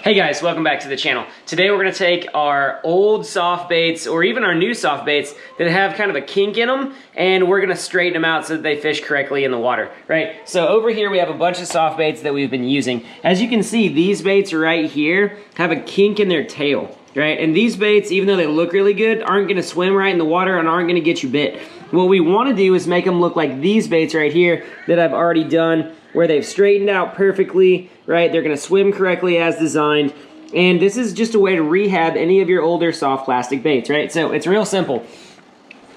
Hey guys, welcome back to the channel. Today we're gonna take our old soft baits, or even our new soft baits that have kind of a kink in them, and we're gonna straighten them out so that they fish correctly in the water, right? So over here we have a bunch of soft baits that we've been using. As you can see, these baits right here have a kink in their tail, right? And these baits, even though they look really good, aren't gonna swim right in the water and aren't gonna get you bit. What we wanna do is make them look like these baits right here that I've already done, where they've straightened out perfectly, right? They're gonna swim correctly as designed. And this is just a way to rehab any of your older soft plastic baits, right? So it's real simple.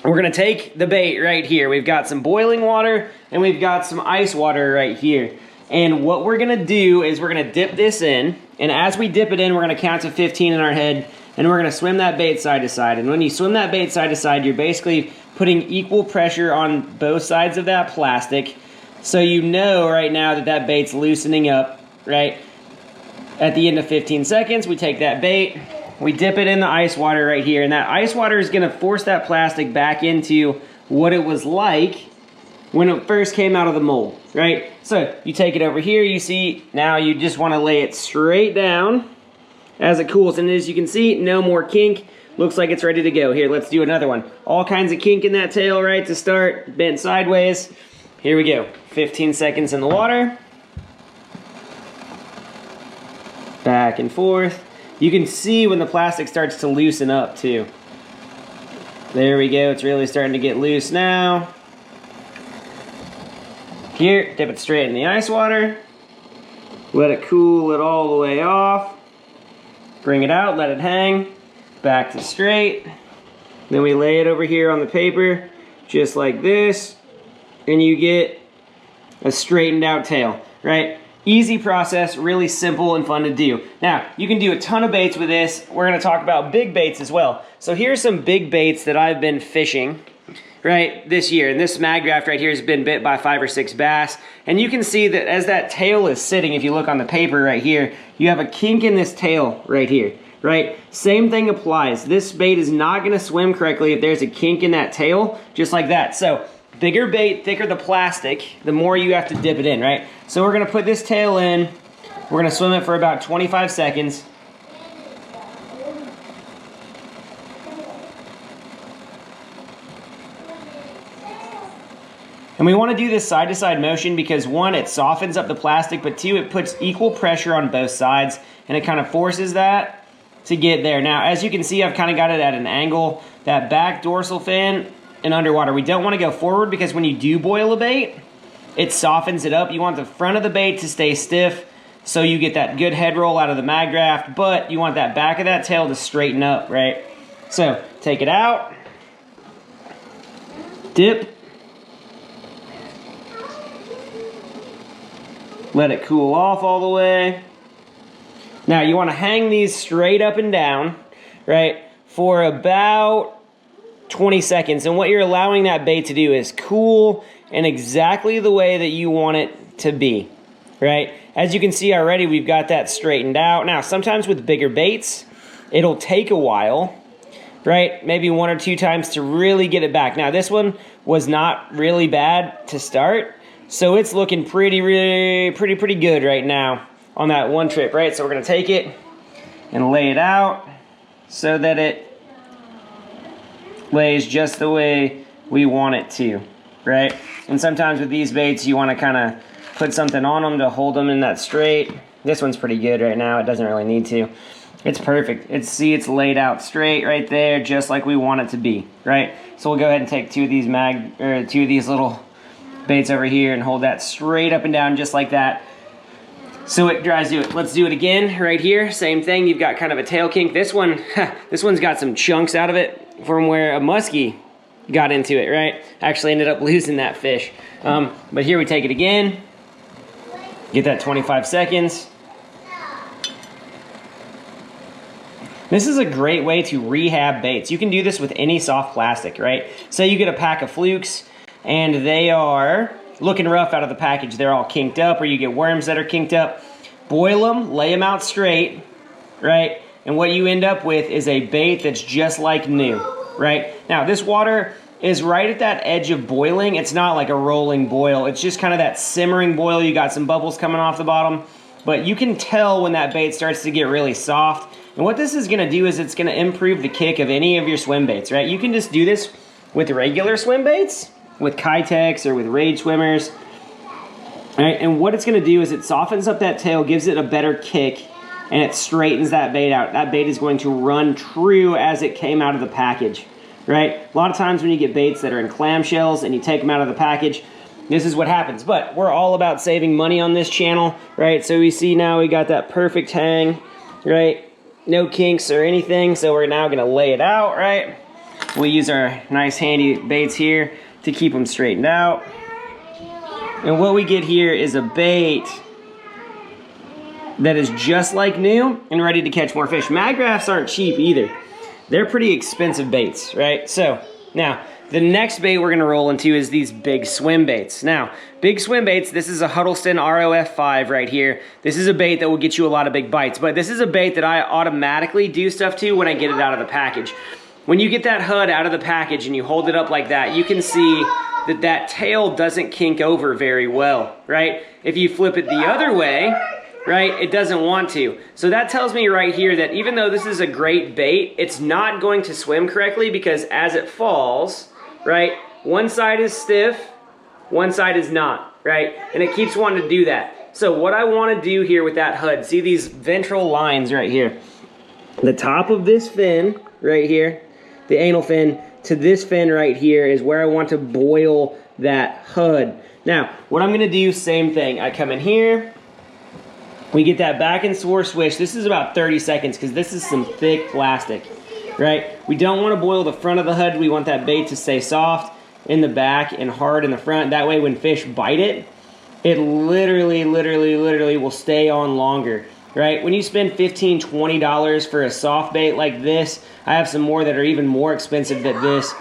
We're gonna take the bait right here. We've got some boiling water and we've got some ice water right here. And what we're gonna do is we're gonna dip this in, and as we dip it in, we're gonna count to 15 in our head, and we're gonna swim that bait side to side. And when you swim that bait side to side, you're basically putting equal pressure on both sides of that plastic. So you know right now that that bait's loosening up, right? At the end of 15 seconds, we take that bait, we dip it in the ice water right here, and that ice water is gonna force that plastic back into what it was like when it first came out of the mold, right? So you take it over here, you see, now you just wanna lay it straight down as it cools. And as you can see, no more kink. Looks like it's ready to go. Here, let's do another one. All kinds of kink in that tail, right, to start, bent sideways. Here we go, 15 seconds in the water. Back and forth. You can see when the plastic starts to loosen up too. There we go, it's really starting to get loose now. Here, dip it straight in the ice water. Let it cool it all the way off. Bring it out, let it hang. Back to straight. Then we lay it over here on the paper, just like this. And you get a straightened out tail, right? Easy process, really simple and fun to do. Now, you can do a ton of baits with this. We're gonna talk about big baits as well. So here's some big baits that I've been fishing, right, this year. And this mag draft right here has been bit by 5 or 6 bass. And you can see that as that tail is sitting, if you look on the paper right here, you have a kink in this tail right here, right? Same thing applies. This bait is not gonna swim correctly if there's a kink in that tail, just like that. So, bigger bait, thicker the plastic, the more you have to dip it in, right? So we're gonna put this tail in, we're gonna swim it for about 25 seconds. And we wanna do this side to side motion because 1, it softens up the plastic, but 2, it puts equal pressure on both sides and it kind of forces that to get there. Now, as you can see, I've kind of got it at an angle. That back dorsal fin and underwater. We don't want to go forward because when you do boil a bait, it softens it up. You want the front of the bait to stay stiff so you get that good head roll out of the mag draft, but you want that back of that tail to straighten up, right? So take it out, dip, let it cool off all the way. Now you want to hang these straight up and down, right, for about 20 seconds, and what you're allowing that bait to do is cool in exactly the way that you want it to be, right? As you can see already, we've got that straightened out. Now, sometimes with bigger baits, it'll take a while, right? Maybe 1 or 2 times to really get it back. Now, this one was not really bad to start, so it's looking pretty good right now on that one trip, right? So we're gonna take it and lay it out so that it lays just the way we want it to, right? And sometimes with these baits, you want to kind of put something on them to hold them in that straight. This one's pretty good right now. It doesn't really need to. It's perfect. See, it's laid out straight right there, just like we want it to be, right? So we'll go ahead and take 2 of these little baits over here and hold that straight up and down just like that. So it dries to it. Let's do it again right here. Same thing. You've got kind of a tail kink. This one's got some chunks out of it from where a muskie got into it, right? Actually ended up losing that fish. But here we take it again. Get that 25 seconds. This is a great way to rehab baits. You can do this with any soft plastic, right? Say you get a pack of flukes and they are looking rough out of the package. They're all kinked up, or you get worms that are kinked up. Boil them, lay them out straight, right? And what you end up with is a bait that's just like new, right? Now, this water is right at that edge of boiling. It's not like a rolling boil. It's just kind of that simmering boil. You got some bubbles coming off the bottom. but you can tell when that bait starts to get really soft. And what this is gonna do is it's gonna improve the kick of any of your swim baits, right? You can just do this with regular swim baits, with Kitex or with Rage swimmers. All right, and what it's gonna do is it softens up that tail, gives it a better kick, and it straightens that bait out. That bait is going to run true as it came out of the package, right? A lot of times when you get baits that are in clamshells and you take them out of the package, this is what happens. But we're all about saving money on this channel, right? So we see now we got that perfect hang, right? No kinks or anything, so we're now gonna lay it out, right? We'll use our nice handy baits here to keep them straightened out. And what we get here is a bait that is just like new and ready to catch more fish. Mag Rafts aren't cheap either. They're pretty expensive baits, right? So now the next bait we're gonna roll into is these big swim baits. Now, big swim baits, this is a Huddleston ROF5 right here. This is a bait that will get you a lot of big bites, but this is a bait that I automatically do stuff to when I get it out of the package. When you get that HUD out of the package and you hold it up like that, you can see that that tail doesn't kink over very well, right? If you flip it the other way, right, it doesn't want to. So that tells me right here that even though this is a great bait, it's not going to swim correctly because as it falls, right, one side is stiff, one side is not, right? And it keeps wanting to do that. So what I want to do here with that HUD, see these ventral lines right here. The top of this fin right here, the anal fin, to this fin right here is where I want to boil that HUD. Now, what I'm gonna do, same thing. I come in here, we get that back and forth swish. This is about 30 seconds because this is some thick plastic, right? We don't want to boil the front of the HUD. We want that bait to stay soft in the back and hard in the front. That way when fish bite it, it literally will stay on longer, right? When you spend $15, $20 for a soft bait like this, I have some more that are even more expensive than this.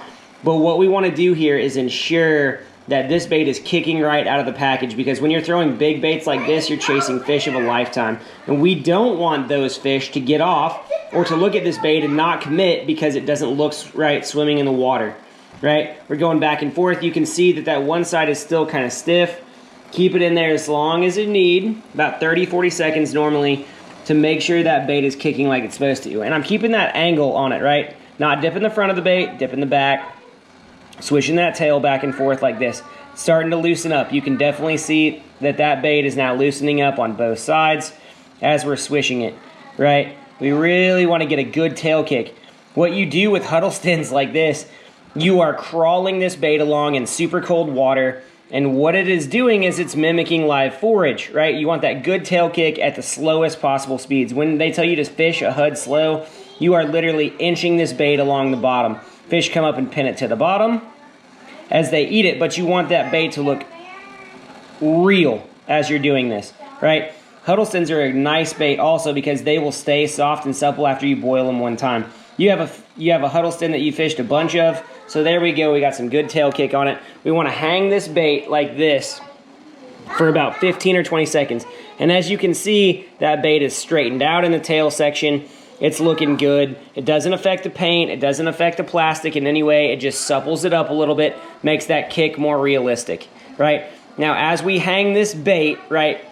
But what we want to do here is ensure that this bait is kicking right out of the package, because when you're throwing big baits like this, you're chasing fish of a lifetime. And we don't want those fish to get off or to look at this bait and not commit because it doesn't look right swimming in the water, right? We're going back and forth. You can see that that one side is still kind of stiff. Keep it in there as long as you need, about 30, 40 seconds normally, to make sure that bait is kicking like it's supposed to. And I'm keeping that angle on it, right? Not dipping the front of the bait, dipping the back. Swishing that tail back and forth like this. It's starting to loosen up. You can definitely see that that bait is now loosening up on both sides as we're swishing it, right? We really want to get a good tail kick. What you do with Huddlestons like this, you are crawling this bait along in super cold water, and what it is doing is it's mimicking live forage, right? You want that good tail kick at the slowest possible speeds. When they tell you to fish a HUD slow, you are literally inching this bait along the bottom. Fish come up and pin it to the bottom as they eat it, but you want that bait to look real as you're doing this, right? Huddlestons are a nice bait also because they will stay soft and supple after you boil them one time. You have a Huddleston that you fished a bunch of, so there we go. We got some good tail kick on it. We want to hang this bait like this for about 15 or 20 seconds. And as you can see, that bait is straightened out in the tail section. It's looking good. It doesn't affect the paint. It doesn't affect the plastic in any way. It just supples it up a little bit, makes that kick more realistic, right? Now, as we hang this bait, right,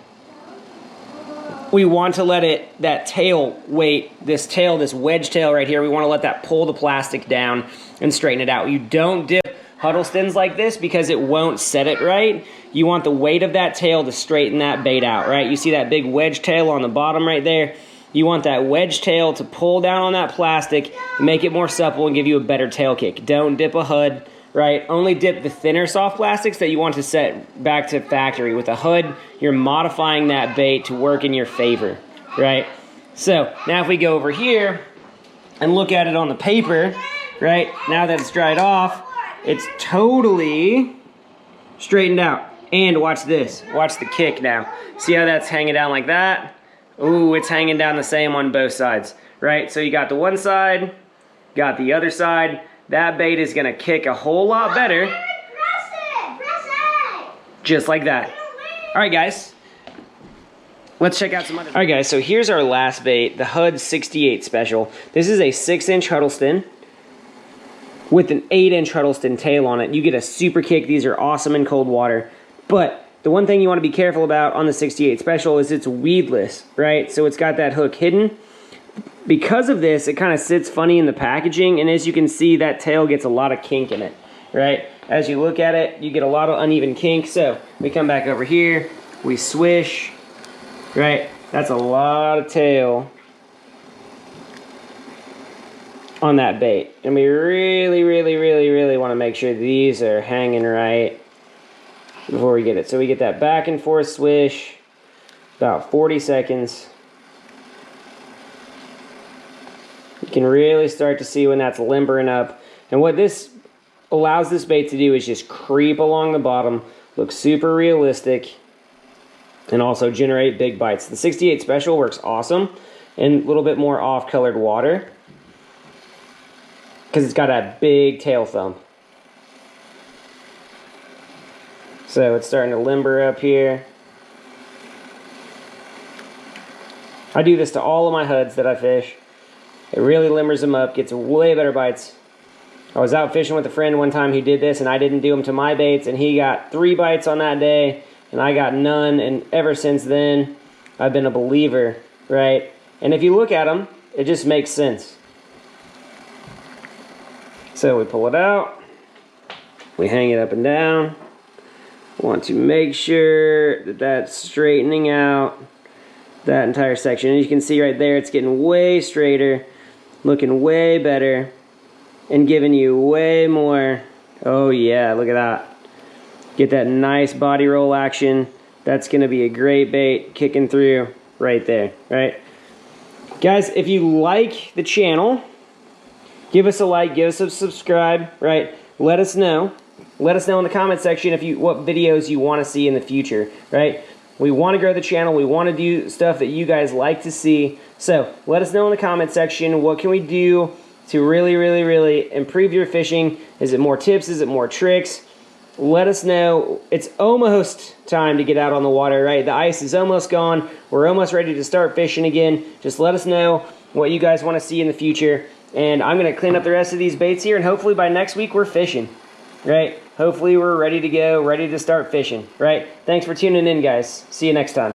we want to let that tail weight, this wedge tail right here, we want to let that pull the plastic down and straighten it out. You don't dip Huddlestons like this because it won't set it right. You want the weight of that tail to straighten that bait out, right? You see that big wedge tail on the bottom right there? You want that wedge tail to pull down on that plastic, make it more supple, and give you a better tail kick. Don't dip a HUD, right? Only dip the thinner soft plastics that you want to set back to factory. With a HUD, you're modifying that bait to work in your favor, right? So now if we go over here and look at it on the paper, right? Now that it's dried off, it's totally straightened out. And watch this. Watch the kick now. See how that's hanging down like that? Ooh, it's hanging down the same on both sides, right? So you got the one side, got the other side. That bait is gonna kick a whole lot better. Press it. Just like that. All right, guys. Let's check out some other. All right, guys, so here's our last bait, the HUD 68 Special. This is a 6-inch Huddleston with an 8-inch Huddleston tail on it. You get a super kick. These are awesome in cold water. But the one thing you want to be careful about on the 68 Special is it's weedless, right? So it's got that hook hidden. Because of this, it kind of sits funny in the packaging, and as you can see, that tail gets a lot of kink in it, right? As you look at it, you get a lot of uneven kink. So we come back over here, we swish, right? That's a lot of tail on that bait. And we really, really, really, really want to make sure these are hanging right before we get it. So we get that back and forth swish, about 40 seconds. You can really start to see when that's limbering up. And what this allows this bait to do is just creep along the bottom, look super realistic, and also generate big bites. The 68 Special works awesome in a little bit more off-colored water because it's got a big tail thumb. So it's starting to limber up here. I do this to all of my HUDs that I fish. It really limbers them up, gets way better bites. I was out fishing with a friend one time, he did this, and I didn't do them to my baits, and he got 3 bites on that day, and I got none, and ever since then, I've been a believer, right? And if you look at them, it just makes sense. So we pull it out, we hang it up and down. Want to make sure that that's straightening out that entire section. And you can see right there, it's getting way straighter, looking way better, and giving you way more. Oh yeah, look at that. Get that nice body roll action. That's gonna be a great bait kicking through right there, right? Guys, if you like the channel, give us a like, give us a subscribe, right? Let us know. Let us know in the comment section if what videos you want to see in the future, right? We want to grow the channel. We want to do stuff that you guys like to see. So let us know in the comment section, what can we do to really, really, really improve your fishing? Is it more tips? Is it more tricks? Let us know. It's almost time to get out on the water, right? The ice is almost gone. We're almost ready to start fishing again. Just let us know what you guys want to see in the future. And I'm going to clean up the rest of these baits here, and hopefully by next week we're fishing, right? Hopefully we're ready to go, ready to start fishing, right? Thanks for tuning in, guys. See you next time.